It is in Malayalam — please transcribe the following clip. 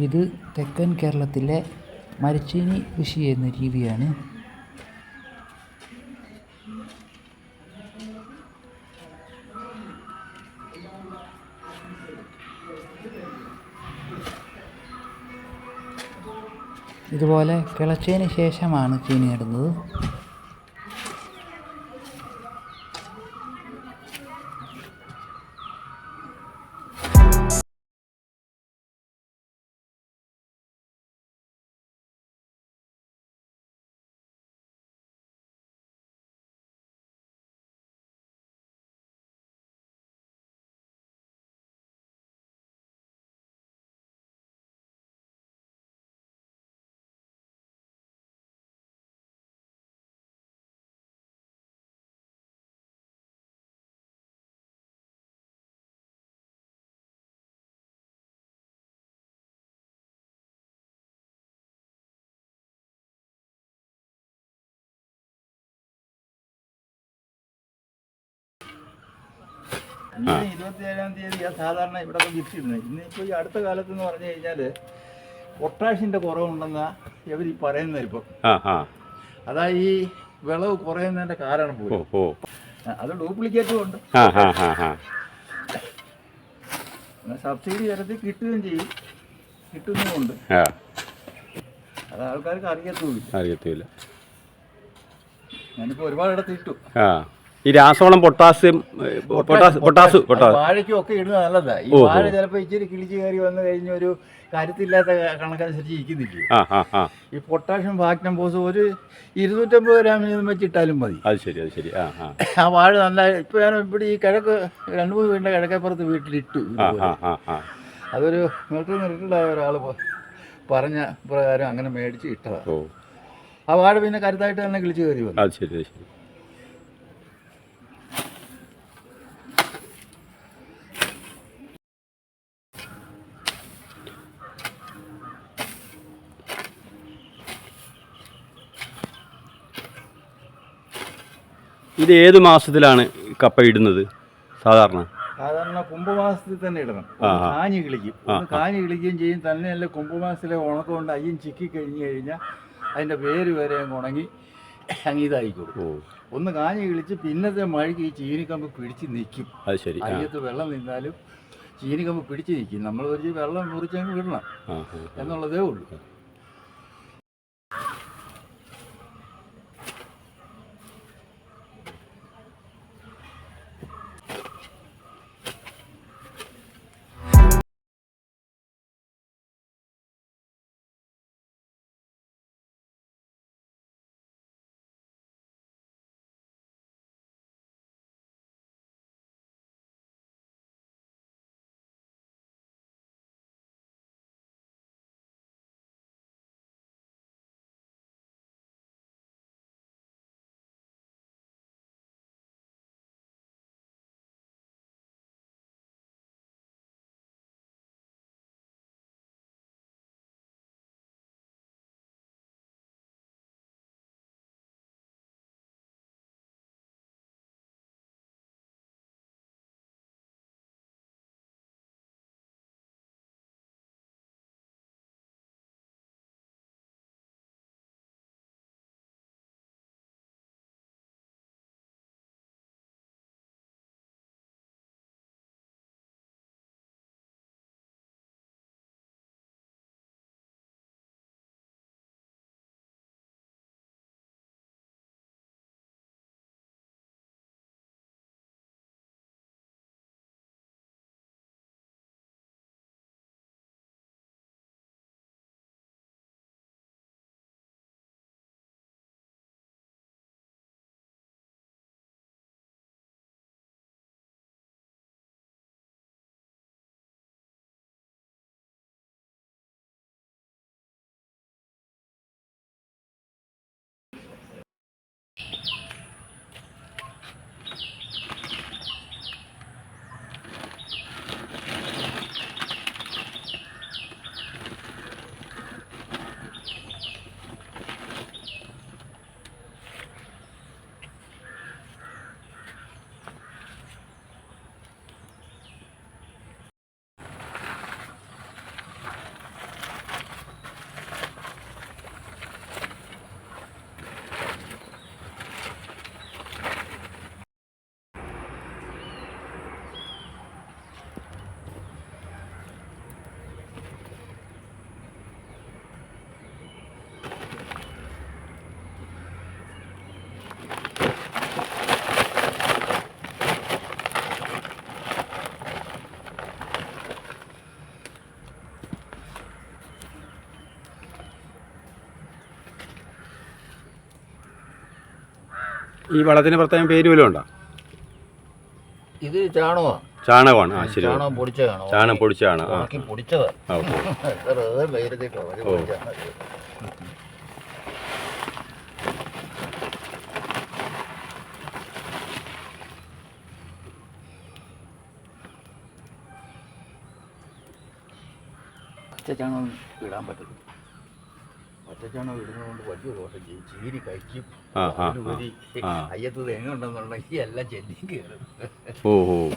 ഇത് തെക്കൻ കേരളത്തിലെ മരച്ചീനി കൃഷി ചെയ്യുന്ന രീതിയാണ്. ഇതുപോലെ കിളച്ചതിന് ശേഷമാണ് ചീനി നടുന്നത്. ഇന്ന് 27-ാം തീയതിയാണ് സാധാരണ ഇവിടെ വിറ്റിരുന്നത്. ഇന്നിപ്പോൾ ഈ അടുത്ത കാലത്ത് എന്ന് പറഞ്ഞു കഴിഞ്ഞാൽ പൊട്ടാഷിൻ്റെ കുറവുണ്ടെന്നാ ഇവർ ഈ പറയുന്നത്. ഇപ്പം അതാ ഈ വിളവ് കുറയുന്നതിൻ്റെ കാരണം പോലും അത് ഡ്യൂപ്ലിക്കേറ്റും ഉണ്ട്. സബ്സിഡി തരത്തിൽ കിട്ടുകയും ചെയ്യും, കിട്ടുന്നുമുണ്ട്. അത് ആൾക്കാർക്ക് അറിയത്തുമില്ല. ഞാനിപ്പോൾ ഒരുപാടിടത്ത് ഇട്ടു. ഈ രാസവളം പൊട്ടാസ്യം വാഴയ്ക്കും ഒക്കെ ഇടുന്നത് നല്ലതാ. ഈ വാഴ ചിലപ്പോൾ ഇച്ചിരി കിളിച്ച് കയറി വന്നു കഴിഞ്ഞ ഒരു കാര്യത്തില്ലാത്ത കണക്കനുസരിച്ച് ഇരിക്കുന്നില്ല. ഈ പൊട്ടാഷ്യം ഫാക്ടംഫോസ് ഒരു 250 ഗ്രാം വെച്ചിട്ടാലും മതി. അത് ശരി. ആ വാഴ നല്ല. ഇപ്പൊ ഞാൻ ഇവിടെ ഈ കിഴക്ക് 2-3 വീടിന്റെ കിഴക്കപ്പുറത്ത് വീട്ടിലിട്ടു. അതൊരു റിട്ടയർഡായ ഒരാൾ പറഞ്ഞ പ്രകാരം അങ്ങനെ മേടിച്ച് ഇട്ടതാണ്. ആ വാഴ പിന്നെ കരുത്തായിട്ട് തന്നെ കിളിച്ച് കയറി വന്നു. അത് ശരി. ഇത് ഏത് മാസത്തിലാണ് കപ്പ ഇടുന്നത്? സാധാരണ കുംഭമാസത്തിൽ തന്നെ ഇടണം. കാഞ്ഞ് കിളിക്കും. കാഞ്ഞ് കിളിക്കുകയും ചെയ്യും. തന്നെയല്ല കുംഭമാസത്തിലെ ഉണക്കം കൊണ്ട് അയ്യം ചിക്കി കഴിഞ്ഞ് കഴിഞ്ഞാൽ അതിൻ്റെ വേര് വരെ അങ്ങ് ഉണങ്ങി ഇതായിക്കോളും. ഒന്ന് കാഞ്ഞ് കിളിച്ച് പിന്നത്തെ മഴയ്ക്ക് ഈ ചീനിക്കമ്പ് പിടിച്ച് നിൽക്കും. അത് ശരി. അയ്യത്ത് വെള്ളം നിന്നാലും ചീനിക്കമ്പ് പിടിച്ച് നിൽക്കും. നമ്മൾ ഒരു വെള്ളം മുറിച്ചങ്ങ് വിടണം എന്നുള്ളതേ ഉള്ളൂ. ഈ വളത്തിന് പ്രത്യേകം പേര് വല്ലതും ഉണ്ടോ? ഇത് ചാണകമാണ്. ചാണകമാണ്. ആ ശരി. ചാണകം പൊടിച്ചതാണ്. ചാണകം പൊടിച്ചതാണ്. ആ ഉണക്കി പൊടിച്ചതാണ്. ആ, ഓ. പച്ചച്ചാണകം ഇടാൻ പറ്റും. പച്ചച്ചാണകം ഇടുന്നതുകൊണ്ട് വലിയ ദോഷം ചെയ്യും. ചീരി കഴിക്കും. ആ, ആ, അതിലുപരി ആ. അയ്യത്ത് തേങ്ങ ഉണ്ടെന്നുണ്ടെങ്കിൽ എല്ലാം ചെല്ലി കയറും. ഓ ഓ